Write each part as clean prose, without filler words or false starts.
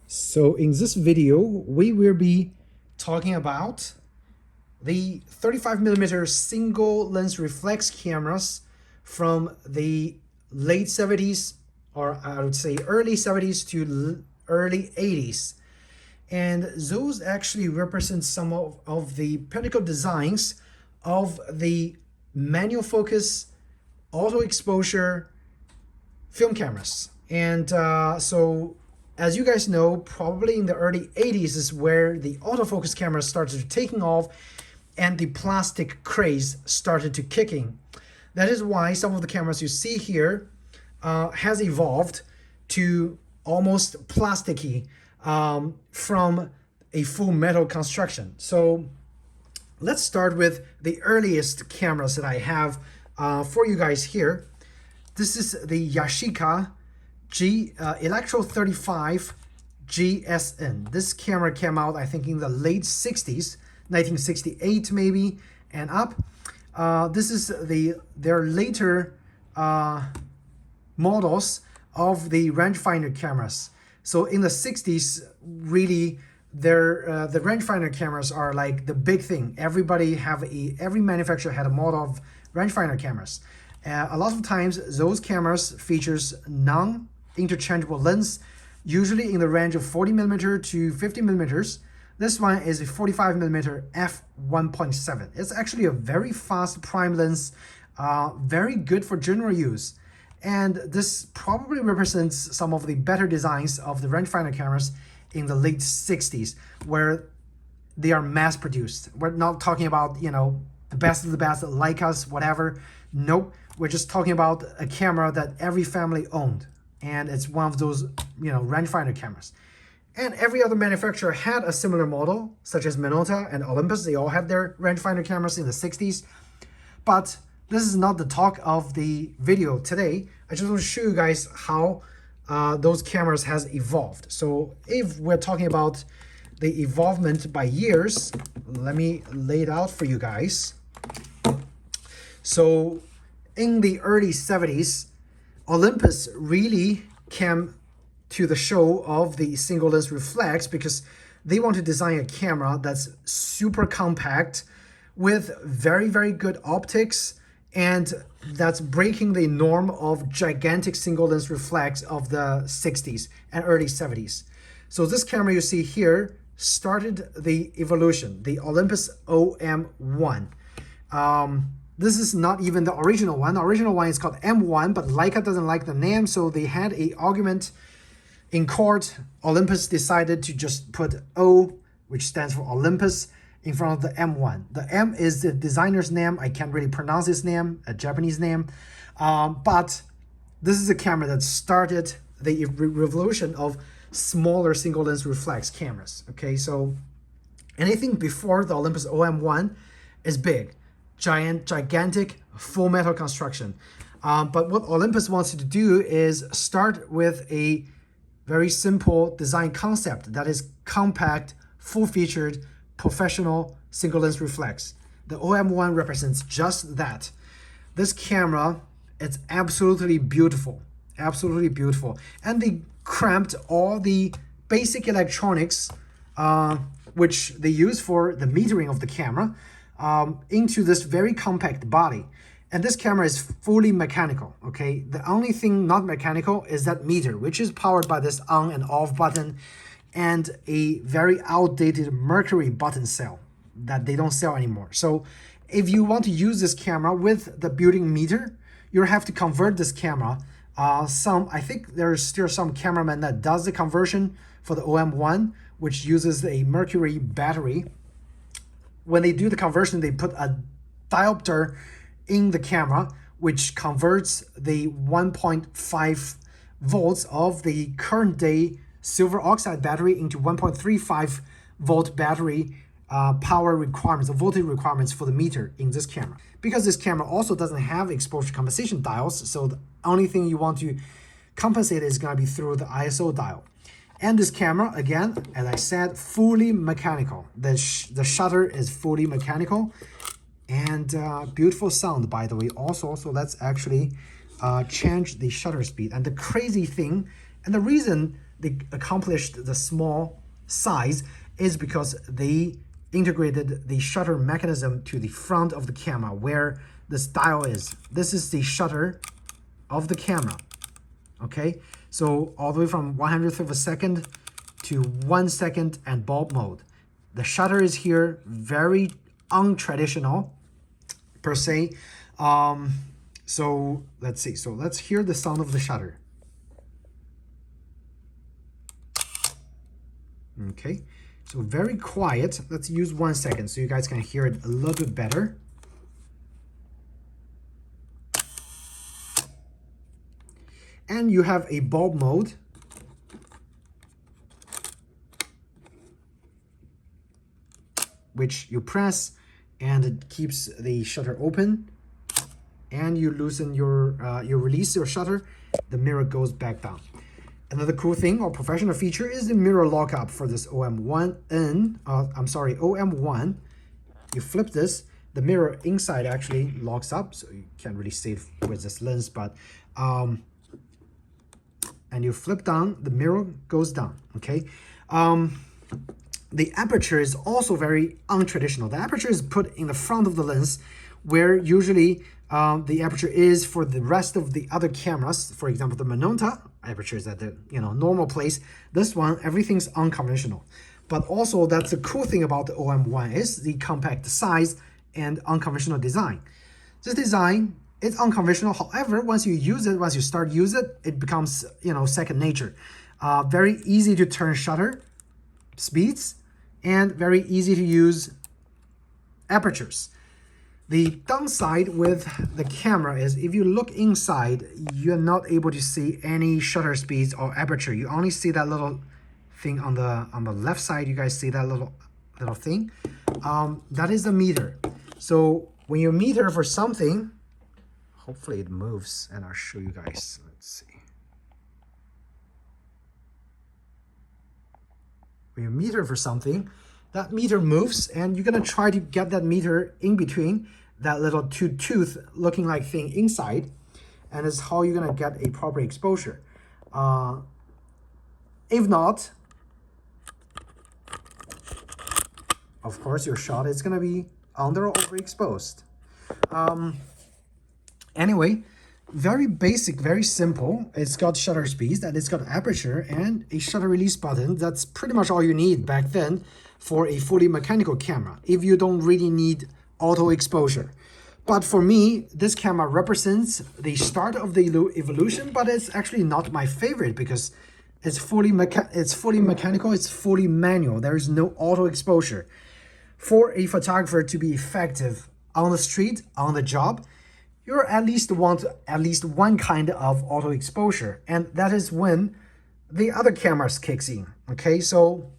So in this video, we will be talking about the 35mm single lens reflex cameras from the late 70s, or I would say early 70s to early 80s. And those actually represent some of the pinnacle designs of the manual focus, auto exposure film cameras. And so as you guys know, probably in the early 80s is where the autofocus cameras started taking off and the plastic craze started to kicking. That is why some of the cameras you see here has evolved to almost plasticky from a full metal construction. So let's start with the earliest cameras that I have for you guys here. This is the Yashica Electro 35 GSN. This camera came out, I think, in the late 60s, 1968 maybe, and up. This is their later models of the rangefinder cameras. So in the 60s, really, the rangefinder cameras are like the big thing. Every manufacturer had a model of rangefinder cameras. A lot of times, those cameras features non-interchangeable lens, usually in the range of 40mm to 50mm. This one is a 45mm f1.7. It's actually a very fast prime lens, very good for general use. And this probably represents some of the better designs of the rangefinder cameras in the late 60s, where they are mass produced. We're not talking about, the best of the best, Leicas, whatever. Nope. We're just talking about a camera that every family owned. And it's one of those, rangefinder cameras. And every other manufacturer had a similar model, such as Minolta and Olympus. They all had their rangefinder cameras in the 60s. But this is not the talk of the video today. I just want to show you guys how those cameras has evolved. So if we're talking about the evolvement by years, let me lay it out for you guys. So in the early 70s, Olympus really came to the show of the single lens reflex because they want to design a camera that's super compact with very, very good optics, and that's breaking the norm of gigantic single lens reflex of the 60s and early 70s. So this camera you see here started the evolution, the Olympus OM-1. This is not even the original one. The original one is called M1, but Leica doesn't like the name, so they had an argument in court. Olympus decided to just put O, which stands for Olympus, in front of the M1. The M is the designer's name. I can't really pronounce his name, a Japanese name. But this is a camera that started the revolution of smaller single lens reflex cameras. Okay, so anything before the Olympus OM-1 is big. Gigantic full metal construction. But what Olympus wants to do is start with a very simple design concept that is compact, full-featured, professional single lens reflex. The OM-1 represents just that. This camera, it's absolutely beautiful, absolutely beautiful. And they cramped all the basic electronics, which they use for the metering of the camera, into this very compact body. And this camera is fully mechanical, okay? The only thing not mechanical is that meter, which is powered by this on and off button and a very outdated mercury button cell that they don't sell anymore. So if you want to use this camera with the built-in meter, you have to convert this camera. I think there's still some cameraman that does the conversion for the OM-1, which uses a mercury battery. When they do the conversion, they put a diopter in the camera, which converts the 1.5 volts of the current day silver oxide battery into 1.35 volt battery power requirements, or voltage requirements for the meter in this camera. Because this camera also doesn't have exposure compensation dials, so the only thing you want to compensate is going to be through the ISO dial. And this camera, again, as I said, fully mechanical. The shutter is fully mechanical. And beautiful sound, by the way, also. So let's actually change the shutter speed. And the crazy thing, and the reason they accomplished the small size is because they integrated the shutter mechanism to the front of the camera where this dial is. This is the shutter of the camera. Okay, so all the way from 100th of a second to 1 second and bulb mode. The shutter is here, very untraditional per se. So let's see. So let's hear the sound of the shutter. Okay, so very quiet. Let's use 1 second so you guys can hear it a little bit better. And you have a bulb mode. Which you press and it keeps the shutter open. And you loosen you release your shutter, the mirror goes back down. Another cool thing or professional feature is the mirror lockup for this OM-1n. OM-1. You flip this, the mirror inside actually locks up, so you can't really see it with this lens, but and you flip down, the mirror goes down. Okay. The aperture is also very untraditional. The aperture is put in the front of the lens, where usually the aperture is for the rest of the other cameras. For example, the Minolta aperture is at the normal place. This one, everything's unconventional. But also, that's the cool thing about the OM-1 is the compact size and unconventional design. This design is unconventional. However, once you use it, once you start use it, it becomes second nature. Very easy to turn shutter speeds and very easy to use apertures. The downside with the camera is if you look inside, you're not able to see any shutter speeds or aperture. You only see that little thing on the left side. You guys see that little thing? That is the meter. So when you meter for something, hopefully it moves and I'll show you guys. Let's see. When you meter for something, that meter moves and you're gonna try to get that meter in between that little tooth looking like thing inside, and it's how you're gonna get a proper exposure. If not, of course your shot is gonna be under or overexposed. Anyway, very basic, very simple. It's got shutter speeds and it's got aperture and a shutter release button. That's pretty much all you need back then for a fully mechanical camera, if you don't really need auto exposure. But for me, this camera represents the start of the evolution, but it's actually not my favorite because it's fully mechanical, it's fully manual. There is no auto exposure. For a photographer to be effective on the street, on the job, you at least want at least one kind of auto exposure, and that is when the other cameras kicks in. Okay, so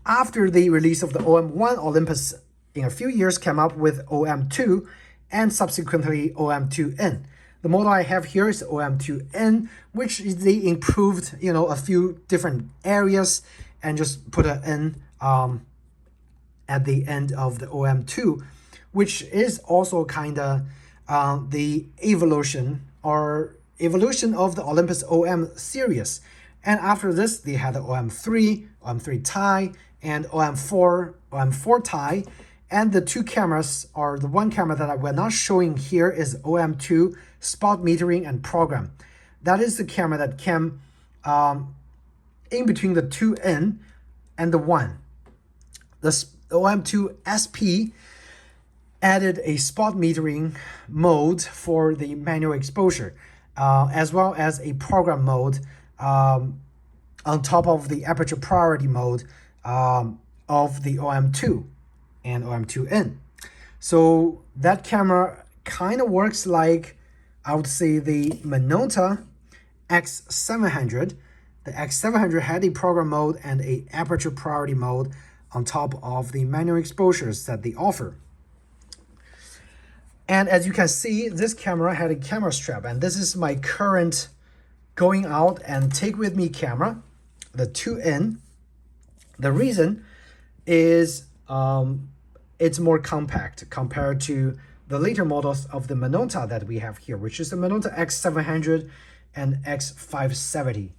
after the release of the OM-1, Olympus in a few years came up with OM-2 and subsequently OM-2n. The model I have here is OM-2n, which they improved, a few different areas and just put an N at the end of the OM-2, which is also kind of the evolution of the Olympus OM series. And after this, they had the OM-3, OM-3 Ti, and OM-4 Ti. And the two cameras, or the one camera that we're not showing here, is OM-2 spot metering and program. That is the camera that came in between the 2N and the 1. The OM-2 SP added a spot metering mode for the manual exposure, as well as a program mode on top of the aperture priority mode of the OM-2 and OM-2n. So that camera kind of works like, I would say, the Minolta X-700. The X-700 had a program mode and a aperture priority mode on top of the manual exposures that they offer. And as you can see, this camera had a camera strap, and this is my current going out and take with me camera, the 2N. The reason is it's more compact compared to the later models of the Minolta that we have here, which is the Minolta X-700 and X-570.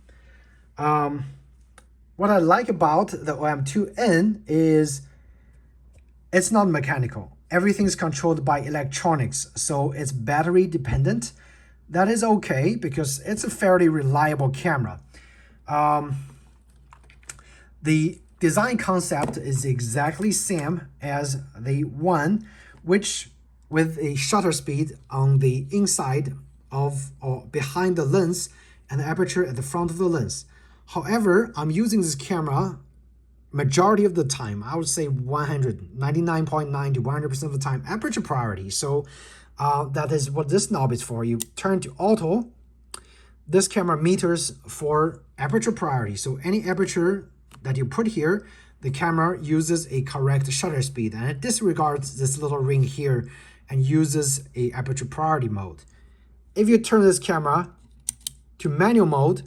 What I like about the OM-2n is it's not mechanical. Everything's controlled by electronics, so it's battery dependent. That is okay because it's a fairly reliable camera. The design concept is exactly same as the one, which with a shutter speed on the inside of or behind the lens and the aperture at the front of the lens. However, I'm using this camera majority of the time, I would say 99.9 to 100% of the time, aperture priority. So that is what this knob is for. You turn to auto, this camera meters for aperture priority. So any aperture that you put here, the camera uses a correct shutter speed, and it disregards this little ring here and uses a aperture priority mode. If you turn this camera to manual mode,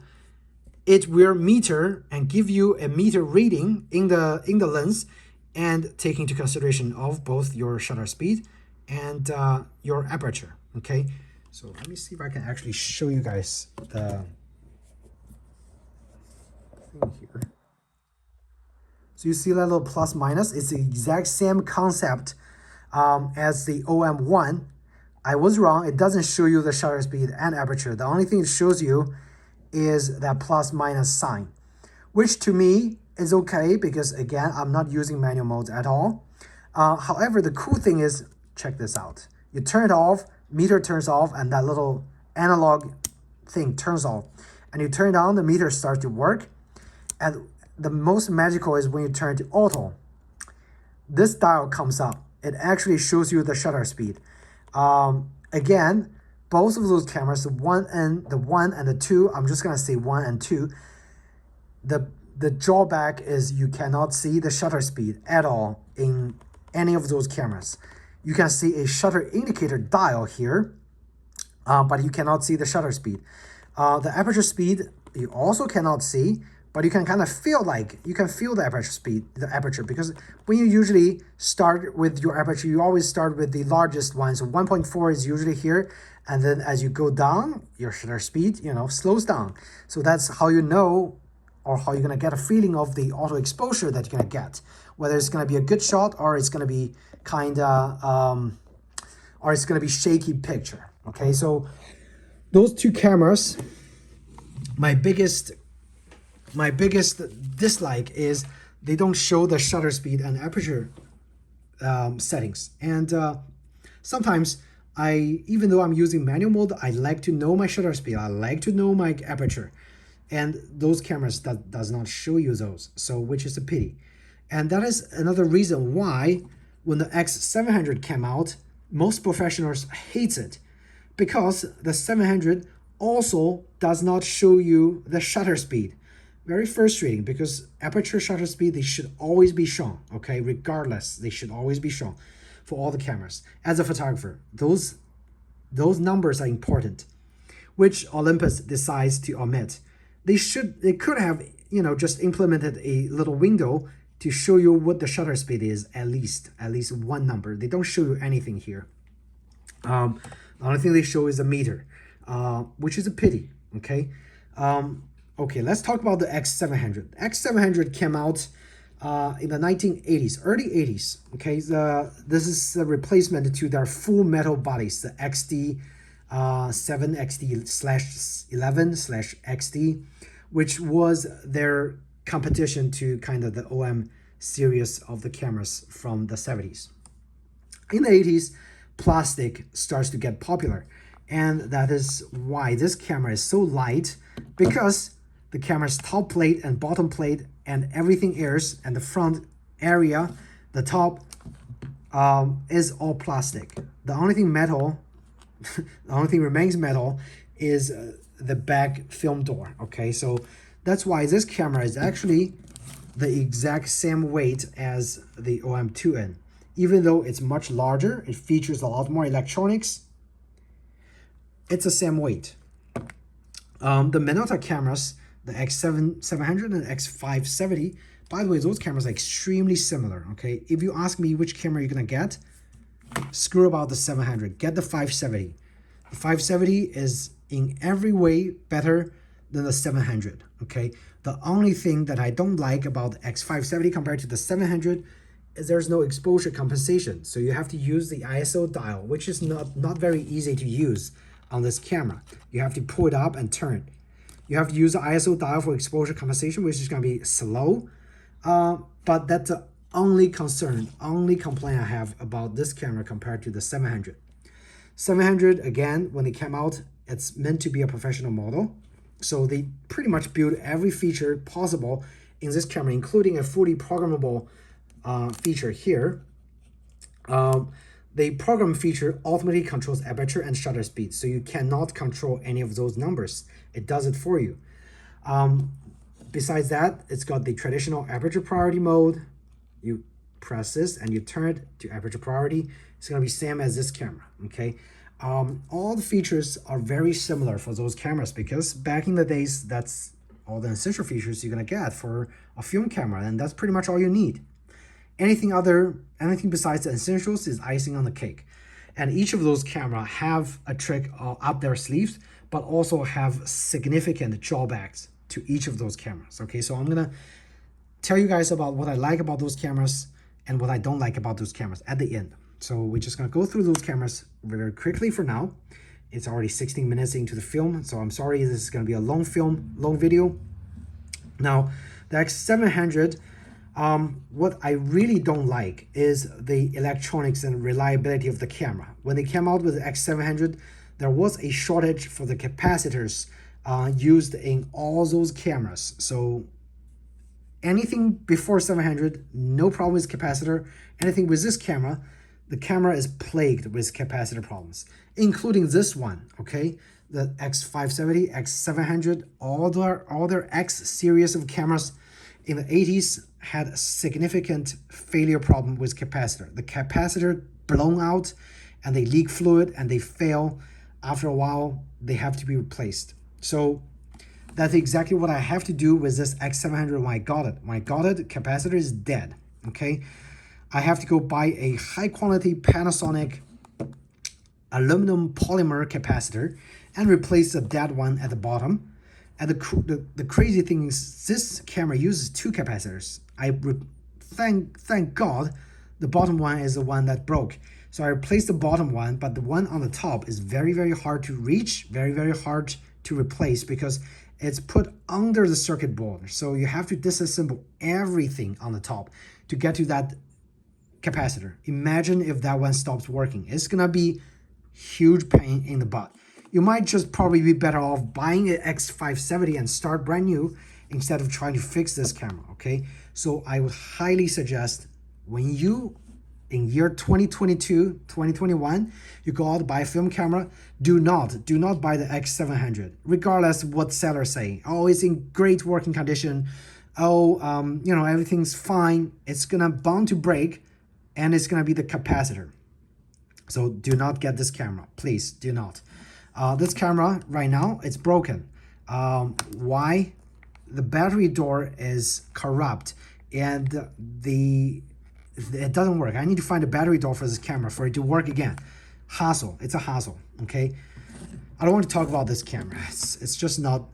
it will meter and give you a meter reading in the lens, and take into consideration of both your shutter speed and your aperture. Okay, so let me see if I can actually show you guys the thing here. So you see that little plus minus, it's the exact same concept as the OM-1. I was wrong, it doesn't show you the shutter speed and aperture. The only thing it shows you is that plus minus sign, which to me is okay because again, I'm not using manual modes at all. However, the cool thing is, check this out. You turn it off, meter turns off, and that little analog thing turns off. And you turn it on, the meter starts to work. And the most magical is when you turn to auto. This dial comes up. It actually shows you the shutter speed. Again, both of those cameras, the one and the two, I'm just gonna say 1 and 2. The drawback is you cannot see the shutter speed at all in any of those cameras. You can see a shutter indicator dial here, but you cannot see the shutter speed. The aperture speed you also cannot see, but you can kind of feel like you can feel the aperture speed, because when you usually start with your aperture, you always start with the largest one. So 1.4 is usually here, and then as you go down, your shutter speed, slows down. So that's how you know, or how you're gonna get a feeling of the auto exposure that you're gonna get, whether it's gonna be a good shot or it's gonna be or it's gonna be shaky picture. Okay, so those two cameras, my biggest dislike is they don't show the shutter speed and aperture settings. And sometimes even though I'm using manual mode, I like to know my shutter speed. I like to know my aperture. And those cameras does not show you those, so which is a pity. And that is another reason why when the X700 came out, most professionals hates it, because the 700 also does not show you the shutter speed. Very frustrating, because aperture, shutter speed, they should always be shown, okay? Regardless, they should always be shown for all the cameras. As a photographer, those numbers are important, which Olympus decides to omit. They could have, just implemented a little window to show you what the shutter speed is, at least one number. They don't show you anything here. The only thing they show is a meter, which is a pity, okay? Okay, let's talk about the X700. X700 came out in the 1980s, early 80s, okay? This is a replacement to their full metal bodies, the XD7, XD/11/XD, which was their competition to kind of the OM series of the cameras from the 70s. In the 80s, plastic starts to get popular, and that is why this camera is so light, because the camera's top plate and bottom plate and everything else, and the front area, the top, is all plastic. The only thing metal, the only thing remains metal is the back film door, okay? So that's why this camera is actually the exact same weight as the OM-2n. Even though it's much larger, it features a lot more electronics, it's the same weight. The Minolta cameras, the X700 and X570, by the way, those cameras are extremely similar, okay? If you ask me which camera you're gonna get, screw about the 700, get the 570. The 570 is in every way better than the 700, okay? The only thing that I don't like about the X570 compared to the 700 is there's no exposure compensation. So you have to use the ISO dial, which is not very easy to use on this camera. You have to pull it up and turn. You have to use the ISO dial for exposure compensation, which is going to be slow. But that's the only concern, only complaint I have about this camera compared to the 700. 700, again, when it came out, it's meant to be a professional model. So they pretty much built every feature possible in this camera, including a fully programmable feature here. The program feature automatically controls aperture and shutter speed, so you cannot control any of those numbers. It does it for you. Besides that, it's got the traditional aperture priority mode. You press this and you turn it to aperture priority. It's going to be same as this camera, okay? All the features are very similar for those cameras because back in the days, that's all the essential features you're going to get for a film camera, and that's pretty much all you need. Anything besides the essentials is icing on the cake. And each of those cameras have a trick up their sleeves, but also have significant drawbacks to each of those cameras. Okay, so I'm gonna tell you guys about what I like about those cameras and what I don't like about those cameras at the end. So we're just gonna go through those cameras very quickly for now. It's already 16 minutes into the film, so I'm sorry this is gonna be a long video. Now, the X700, what I really don't like is the electronics and reliability of the camera. When they came out with the X700, there was a shortage for the capacitors used in all those cameras. So anything before 700, no problem with capacitor. Anything with this camera, the camera is plagued with capacitor problems, including this one, okay? The X570, X700, all their X series of cameras in the 80s had a significant failure problem with capacitor. The capacitor blown out and they leak fluid and they fail. After a while, they have to be replaced. So that's exactly what I have to do with this X700 when I got it. When I got it, capacitor is dead, okay? I have to go buy a high quality Panasonic aluminum polymer capacitor and replace the dead one at the bottom. And the crazy thing is this camera uses two capacitors. Thank God the bottom one is the one that broke. So I replaced the bottom one, but the one on the top is very, very hard to reach, very, very hard to replace because it's put under the circuit board. So you have to disassemble everything on the top to get to that capacitor. Imagine if that one stops working. It's gonna be huge pain in the butt. You might just probably be better off buying an X570 and start brand new instead of trying to fix this camera, okay? So I would highly suggest when you, in year 2022, 2021, you go out to buy a film camera, do not buy the X700, regardless of what sellers say. Oh, it's in great working condition. Oh, everything's fine. It's gonna bound to break and it's gonna be the capacitor. So do not get this camera, please do not. This camera right now, it's broken. Why? The battery door is corrupt and it doesn't work. I need to find a battery door for this camera for it to work again. Hassle, it's a hassle, okay? I don't want to talk about this camera. It's just not,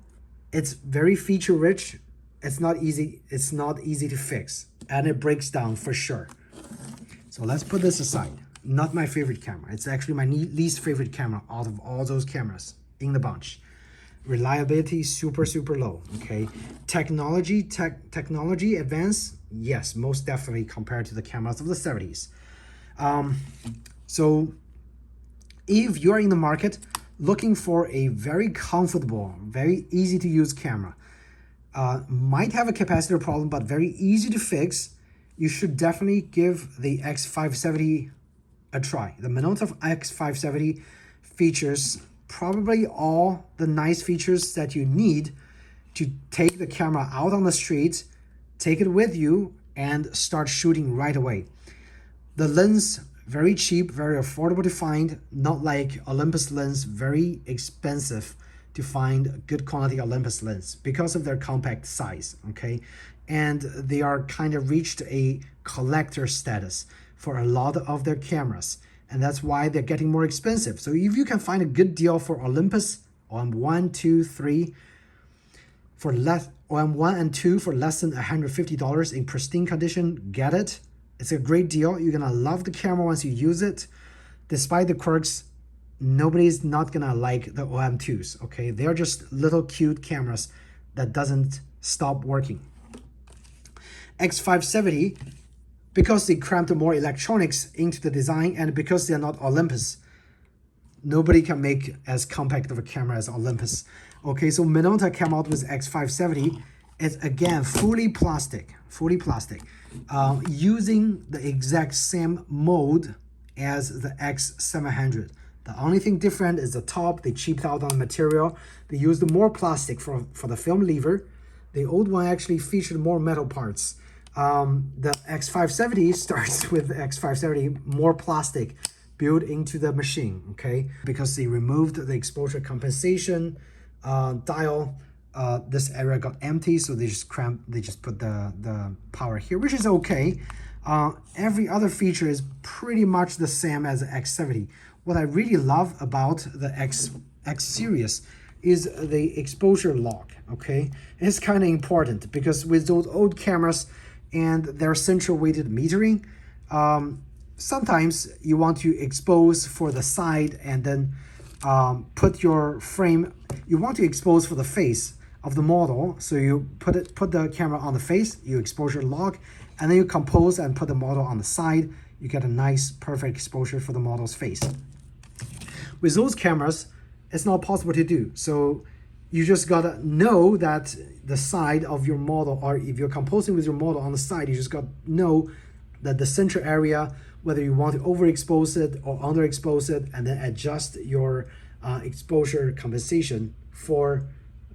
it's very feature rich. It's not easy to fix and it breaks down for sure. So let's put this aside. Not my favorite camera. It's actually my least favorite camera out of all those cameras in the bunch. Reliability, super low, okay? Technology advance, yes, most definitely compared to the cameras of the 70s. So if you're in the market looking for a very comfortable, very easy to use camera, might have a capacitor problem, but very easy to fix, you should definitely give the X570 a try. The Minolta X-570 features probably all the nice features that you need to take the camera out on the street, take it with you, and start shooting right away. The lens, very cheap, very affordable to find, not like Olympus lens, very expensive to find good quality Olympus lens because of their compact size, okay? And they are kind of reached a collector status for a lot of their cameras, and that's why they're getting more expensive. So if you can find a good deal for Olympus OM-1, 2, 3, for less OM-1 and 2 for less than $150 in pristine condition. Get it? It's a great deal. You're gonna love the camera once you use it. Despite the quirks, nobody's not gonna like the OM2s, okay? They're just little cute cameras that doesn't stop working. X570, because they cramped more electronics into the design and because they're not Olympus, nobody can make as compact of a camera as Olympus. Okay, so Minolta came out with X570. It's again fully plastic, using the exact same mold as the X700. The only thing different is the top. They cheaped out on the material. They used more plastic for the film lever. The old one actually featured more metal parts. The X570 starts with the X570 more plastic built into the machine, okay? Because they removed the exposure compensation dial. This area got empty, so they just put the power here, which is okay. Every other feature is pretty much the same as the X70. What I really love about the X series is the exposure lock, okay? It's kind of important because with those old cameras and their central weighted metering, sometimes you want to expose for the side and then put your frame, you want to expose for the face of the model. So you put the camera on the face, you exposure lock, and then you compose and put the model on the side. You get a nice, perfect exposure for the model's face. With those cameras, it's not possible to do. So you just gotta know that the side of your model, or if you're composing with your model on the side, you just gotta know that the center area, whether you want to overexpose it or underexpose it, and then adjust your exposure compensation for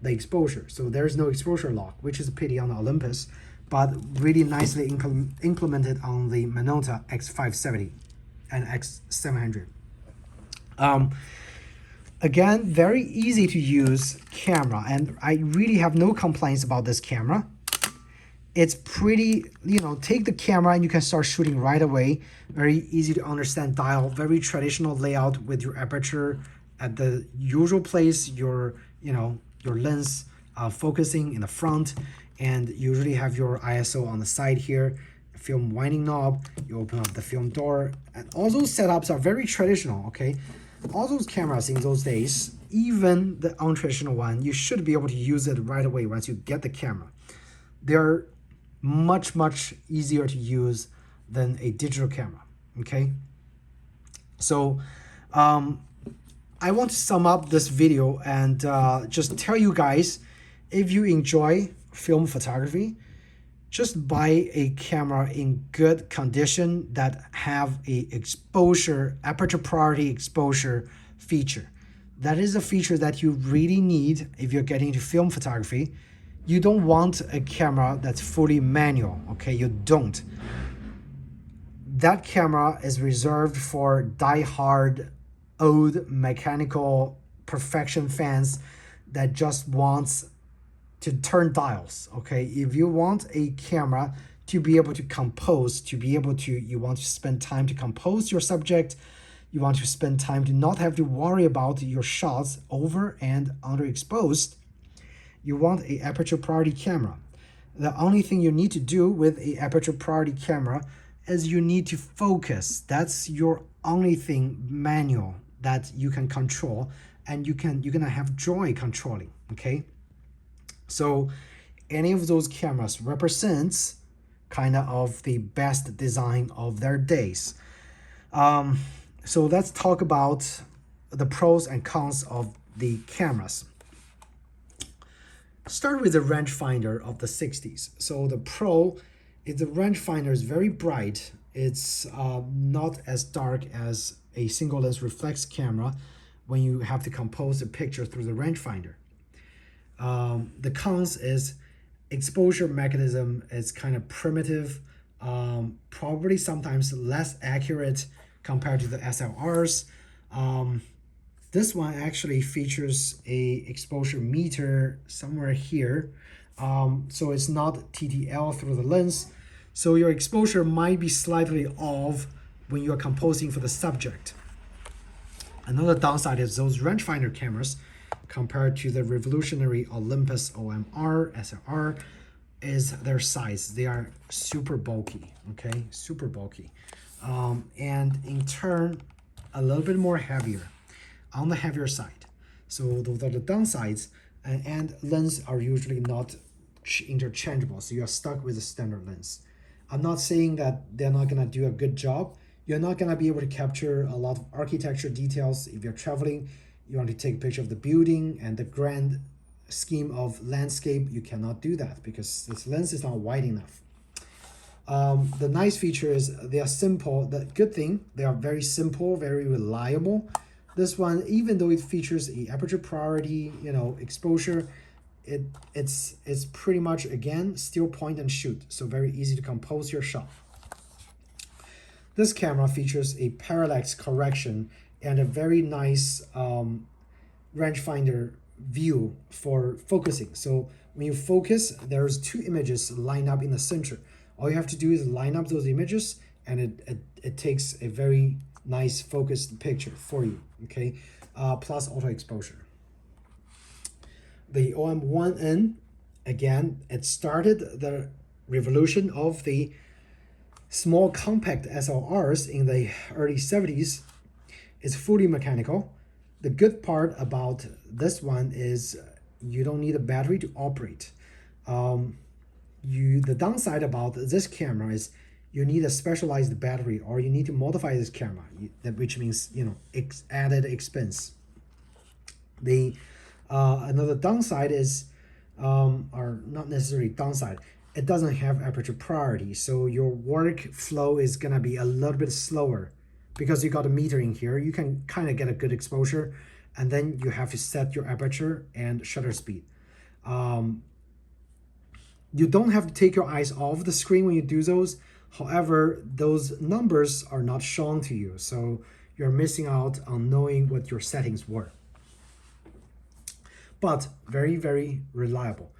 the exposure. So there's no exposure lock, which is a pity on the Olympus, but really nicely implemented on the Minolta X-570 and X-700. Again, very easy to use camera, and I really have no complaints about this camera. It's pretty, take the camera and you can start shooting right away. Very easy to understand dial, very traditional layout with your aperture at the usual place, your lens focusing in the front, and you usually have your ISO on the side here, film winding knob, you open up the film door, and all those setups are very traditional, okay? All those cameras in those days, even the untraditional one, you should be able to use it right away once you get the camera. They're much, much easier to use than a digital camera, okay? So I want to sum up this video and just tell you guys, if you enjoy film photography, just buy a camera in good condition that have a aperture priority exposure feature. That is a feature that you really need if you're getting into film photography. You don't want a camera that's fully manual, okay? You don't. That camera is reserved for die-hard old mechanical perfection fans that just wants to turn dials, okay? If you want a camera to be able to compose, you want to spend time to compose your subject, you want to spend time to not have to worry about your shots over and underexposed, you want a aperture priority camera. The only thing you need to do with a aperture priority camera is you need to focus. That's your only thing manual that you can control, and you're gonna have joy controlling, okay? So any of those cameras represents kind of the best design of their days. So let's talk about the pros and cons of the cameras. Start with the rangefinder of the 60s. So the pro is the rangefinder is very bright. It's not as dark as a single lens reflex camera when you have to compose a picture through the rangefinder. The cons is exposure mechanism is kind of primitive, probably sometimes less accurate compared to the SLRs. This one actually features a exposure meter somewhere here. So it's not TTL through the lens. So your exposure might be slightly off when you are composing for the subject. Another downside is those rangefinder cameras, compared to the revolutionary Olympus OM-R, SLR, is their size. They are super bulky, okay? Super bulky. And in turn, a little bit more heavier, on the heavier side. So those are the downsides, and lens are usually not interchangeable, so you're stuck with a standard lens. I'm not saying that they're not gonna do a good job. You're not gonna be able to capture a lot of architecture details. If you're traveling, you want to take a picture of the building and the grand scheme of landscape, you cannot do that because this lens is not wide enough. The nice feature is they are simple. The good thing, they are very simple, very reliable. This one, even though it features a aperture priority, exposure, it's pretty much, again, still point and shoot, so very easy to compose your shot. This camera features a parallax correction and a very nice rangefinder view for focusing. So when you focus, there's two images lined up in the center. All you have to do is line up those images, and it takes a very nice focused picture for you, okay? Plus auto exposure. The OM-1n, again, it started the revolution of the small compact SLRs in the early 70s. It's fully mechanical. The good part about this one is you don't need a battery to operate. The downside about this camera is you need a specialized battery, or you need to modify this camera, which means added expense. Another downside is, or not necessarily downside, it doesn't have aperture priority, so your workflow is gonna be a little bit slower because you got a meter in here. You can kind of get a good exposure, and then you have to set your aperture and shutter speed. You don't have to take your eyes off the screen when you do those. However, those numbers are not shown to you, so you're missing out on knowing what your settings were. But very, very reliable.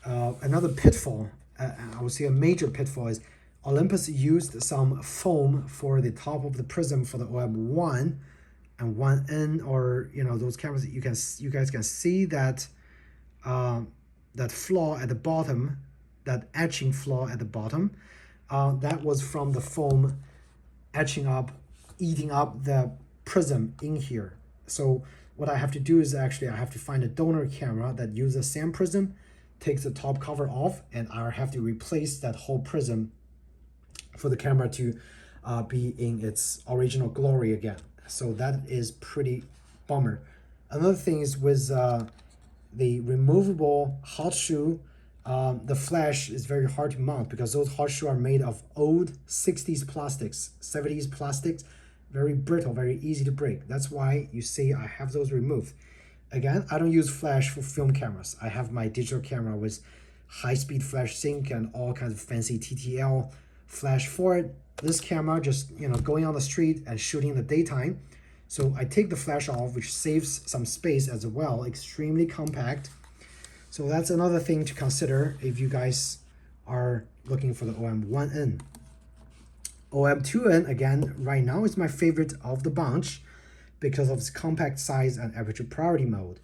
Another pitfall, I would say a major pitfall, is Olympus used some foam for the top of the prism for the OM-1 and 1N, or those cameras. You guys can see that that flaw at the bottom, that etching flaw at the bottom. That was from the foam eating up the prism in here. So what I have to do is I have to find a donor camera that uses the same prism, takes the top cover off, and I have to replace that whole prism for the camera to be in its original glory again. So that is pretty bummer. Another thing is with the removable hot shoe, the flash is very hard to mount because those hot shoes are made of old 60s plastics, 70s plastics, very brittle, very easy to break. That's why you see I have those removed. Again, I don't use flash for film cameras. I have my digital camera with high-speed flash sync and all kinds of fancy TTL flash for it. This camera just going on the street and shooting in the daytime. So I take the flash off, which saves some space as well. Extremely compact. So that's another thing to consider if you guys are looking for the OM-1n. OM-2n, again, right now is my favorite of the bunch because of its compact size and aperture priority mode.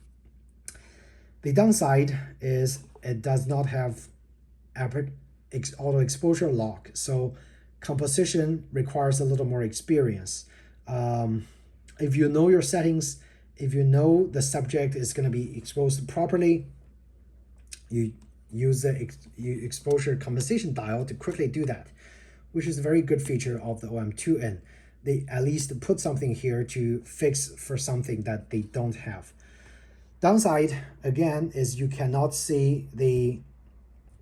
The downside is it does not have auto exposure lock, so composition requires a little more experience. If you know your settings, if you know the subject is going to be exposed properly, you use the exposure compensation dial to quickly do that, which is a very good feature of the OM-2n. They at least put something here to fix for something that they don't have. Downside, again, is you cannot see the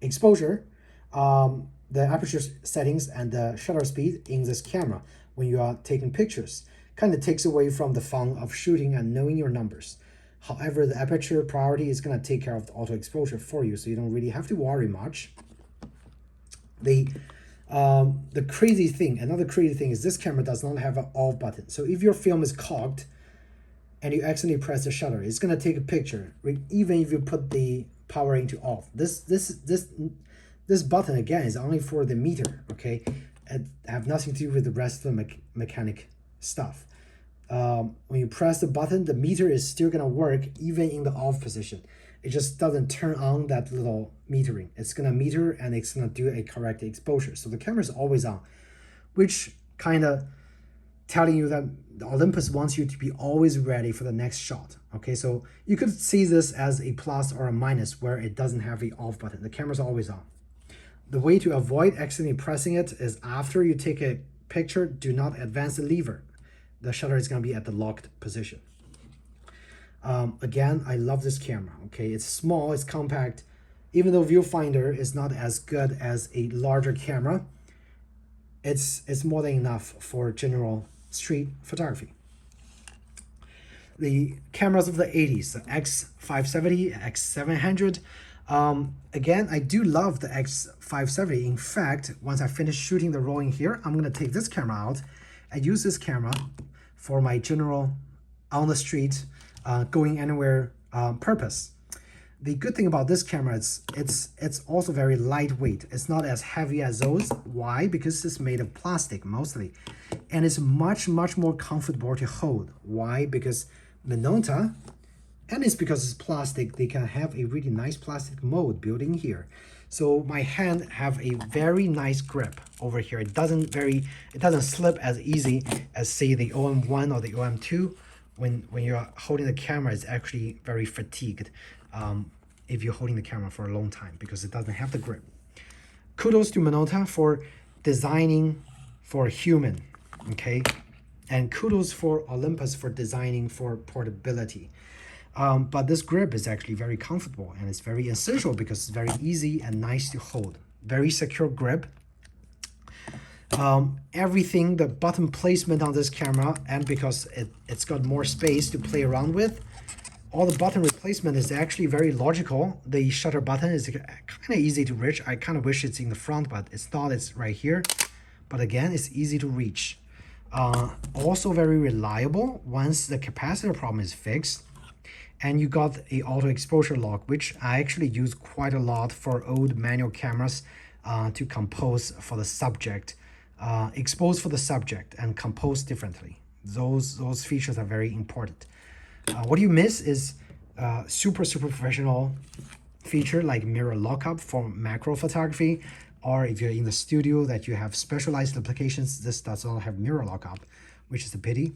exposure, the aperture settings, and the shutter speed in this camera when you are taking pictures. Kind of takes away from the fun of shooting and knowing your numbers. However, the aperture priority is going to take care of the auto exposure for you, so you don't really have to worry much. Another crazy thing is this camera does not have an off button. So if your film is cocked and you accidentally press the shutter, it's going to take a picture, even if you put the power into off. This button, again, is only for the meter, okay? It have nothing to do with the rest of the mechanic stuff. when you press the button, the meter is still gonna work even in the off position. It just doesn't turn on that little metering. It's gonna meter and it's gonna do a correct exposure. So the camera is always on, which kind of telling you that the Olympus wants you to be always ready for the next shot. Okay, so you could see this as a plus or a minus where it doesn't have the off button. The camera's always on. The way to avoid accidentally pressing it is after you take a picture, do not advance the lever. The shutter is going to be at the locked position. Again, I love this camera. Okay, it's small, it's compact. Even though viewfinder is not as good as a larger camera, it's more than enough for general street photography. The cameras of the 80s, the X-570, X-700. Again, I do love the X-570. In fact, once I finish shooting the rolling here, I'm going to take this camera out and use this camera for my general on the street, going anywhere purpose. The good thing about this camera is it's also very lightweight. It's not as heavy as those. Why? Because it's made of plastic mostly. And it's much more comfortable to hold. Why? Because Minolta, and it's because it's plastic, they can have a really nice plastic mold built in here. So my hand have a very nice grip over here. It doesn't slip as easy as say the OM-1 or the OM-2. When you're holding the camera, it's actually very fatigued if you're holding the camera for a long time because it doesn't have the grip. Kudos to Minolta for designing for human, okay? And kudos for Olympus for designing for portability. But this grip is actually very comfortable and it's very essential because it's very easy and nice to hold. Very secure grip. Everything, the button placement on this camera, and because it's got more space to play around with, all the button replacement is actually very logical. The shutter button is kind of easy to reach. I kind of wish it's in the front, but it's not. It's right here. But again, it's easy to reach. Also very reliable once the capacitor problem is fixed. And you got a auto exposure lock, which I actually use quite a lot for old manual cameras to compose for the subject. Expose for the subject and compose differently. Those features are very important. What you miss is super professional feature like mirror lockup for macro photography, or if you're in the studio that you have specialized applications, this does not have mirror lockup, which is a pity.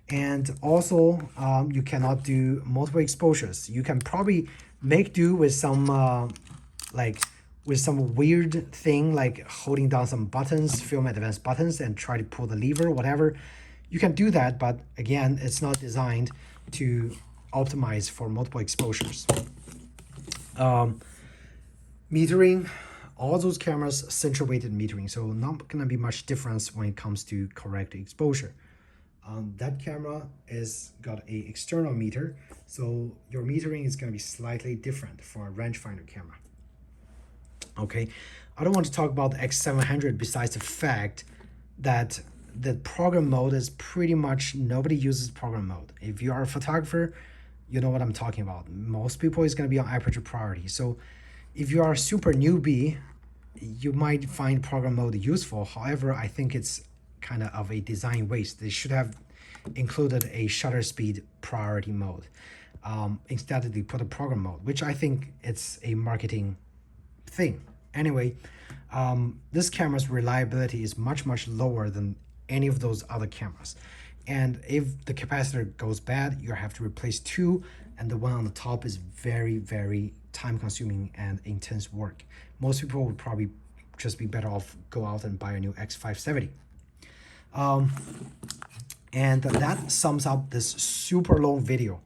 And also you cannot do multiple exposures. You can probably make do with some with some weird thing like holding down some buttons, film advanced buttons, and try to pull the lever, whatever. You can do that, but again, it's not designed to optimize for multiple exposures. Metering, all those cameras central weighted metering, so not gonna be much difference when it comes to correct exposure. That camera is got a external meter, so your metering is gonna be slightly different for a rangefinder camera. Okay, I don't want to talk about the X700 besides the fact that the program mode is pretty much nobody uses program mode. If you are a photographer, you know what I'm talking about. Most people is going to be on aperture priority. So if you are a super newbie, you might find program mode useful. However, I think it's kind of a design waste. They should have included a shutter speed priority mode. Instead, they put a program mode, which I think it's a marketing thing. Anyway, this camera's reliability is much lower than any of those other cameras. And if the capacitor goes bad, you have to replace two, and the one on the top is very time consuming and intense work. Most people would probably just be better off go out and buy a new X-570. And that sums up this super long video.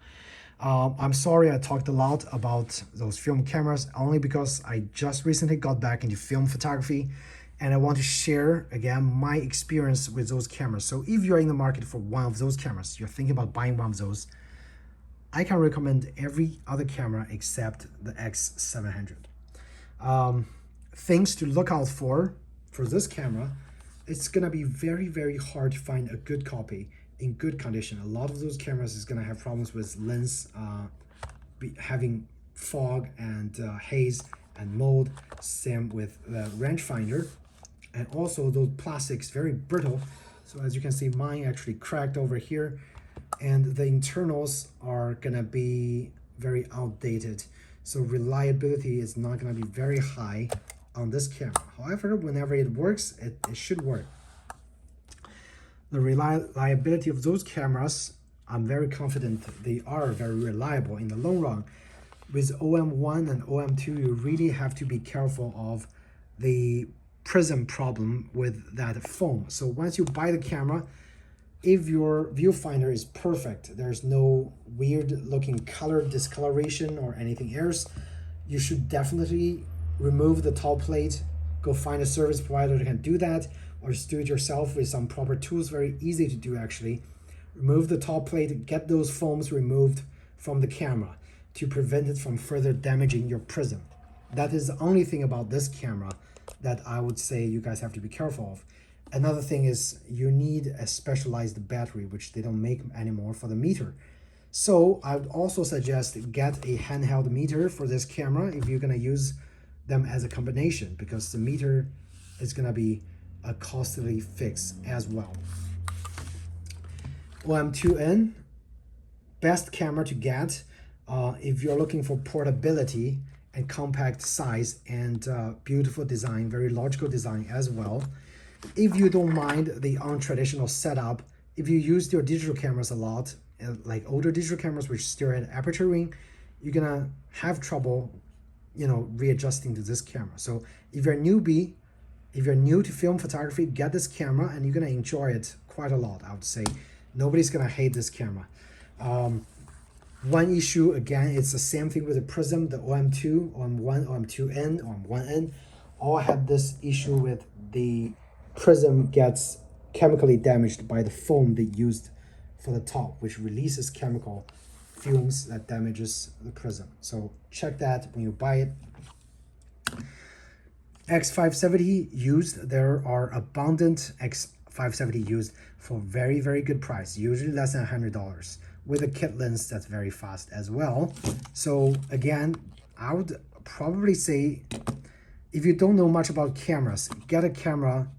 I'm sorry I talked a lot about those film cameras only because I just recently got back into film photography and I want to share again my experience with those cameras. So if you're in the market for one of those cameras, you're thinking about buying one of those, I can recommend every other camera except the X-700. Things to look out for this camera, it's gonna be very hard to find a good copy in good condition. A lot of those cameras is gonna have problems with lens having fog and haze and mold. Same with the rangefinder, and also those plastics very brittle. So as you can see, mine actually cracked over here. and the internals are gonna be very outdated. So reliability is not gonna be very high on this camera. However, whenever it works, it should work. The reliability of those cameras, I'm very confident they are very reliable in the long run. With OM-1 and OM-2, you really have to be careful of the prism problem with that foam. So once you buy the camera, if your viewfinder is perfect, there's no weird looking color discoloration or anything else, you should definitely remove the top plate, go find a service provider that can do that, or just do it yourself with some proper tools. Very easy to do actually. Remove the top plate, get those foams removed from the camera to prevent it from further damaging your prism. That is the only thing about this camera that I would say you guys have to be careful of. Another thing is you need a specialized battery, which they don't make anymore for the meter. So I would also suggest get a handheld meter for this camera if you're gonna use them as a combination, because the meter is gonna be a costly fix as well. OM-2n, best camera to get if you're looking for portability and compact size and beautiful design, very logical design as well. If you don't mind the untraditional setup, if you use your digital cameras a lot, like older digital cameras which still had aperture ring, you're gonna have trouble, you know, readjusting to this camera. So if you're a newbie, if you're new to film photography, get this camera and you're gonna enjoy it quite a lot, I would say. Nobody's gonna hate this camera. One issue, again, it's the same thing with the prism, the OM-2, OM-1, OM-2n, OM-1n, all have this issue with the prism gets chemically damaged by the foam they used for the top, which releases chemical fumes that damages the prism. So check that when you buy it. X570 used, there are abundant X570 used for very, very good price, usually less than $100. With a kit lens that's very fast as well. So again, I would probably say if you don't know much about cameras, get a camera,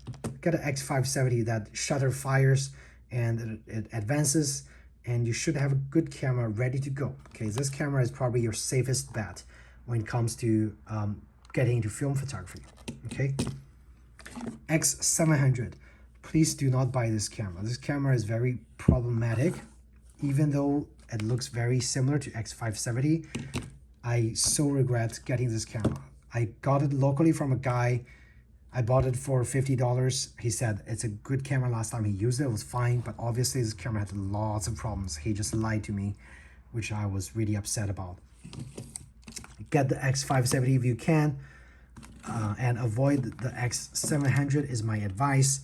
get an X570 that shutter fires and it advances, and you should have a good camera ready to go. Okay, this camera is probably your safest bet when it comes to getting into film photography. Okay, X700, please do not buy this camera. This camera is very problematic. Even though it looks very similar to X570, I so regret getting this camera. I got it locally from a guy. I bought it for $50. He said it's a good camera. Last time he used it, it was fine, but obviously this camera had lots of problems. He just lied to me, which I was really upset about. Get the X570 if you can, and avoid the X700 is my advice.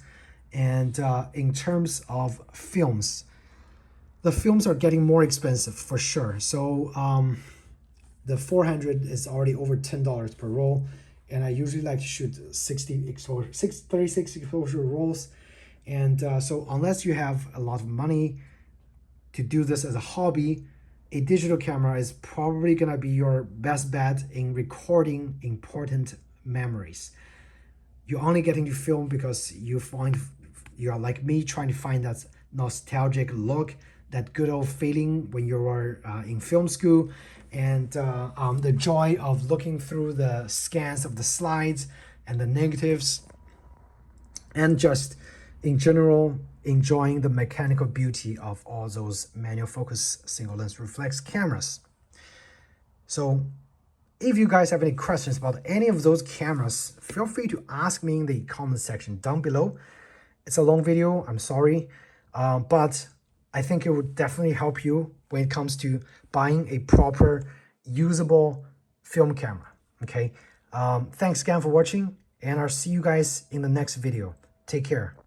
And in terms of films, the films are getting more expensive for sure. So the 400 is already over $10 per roll, and I usually like to shoot 36 exposure rolls. And so unless you have a lot of money to do this as a hobby, a digital camera is probably gonna be your best bet in recording important memories. You're only getting to film because you are like me, trying to find that nostalgic look, that good old feeling when you were in film school, and the joy of looking through the scans of the slides and the negatives, and just in general enjoying the mechanical beauty of all those manual focus single lens reflex cameras. So if you guys have any questions about any of those cameras, feel free to ask me in the comment section down below. It's a long video, I'm sorry, but I think it would definitely help you when it comes to buying a proper, usable film camera, okay? Thanks again for watching, and I'll see you guys in the next video. Take care.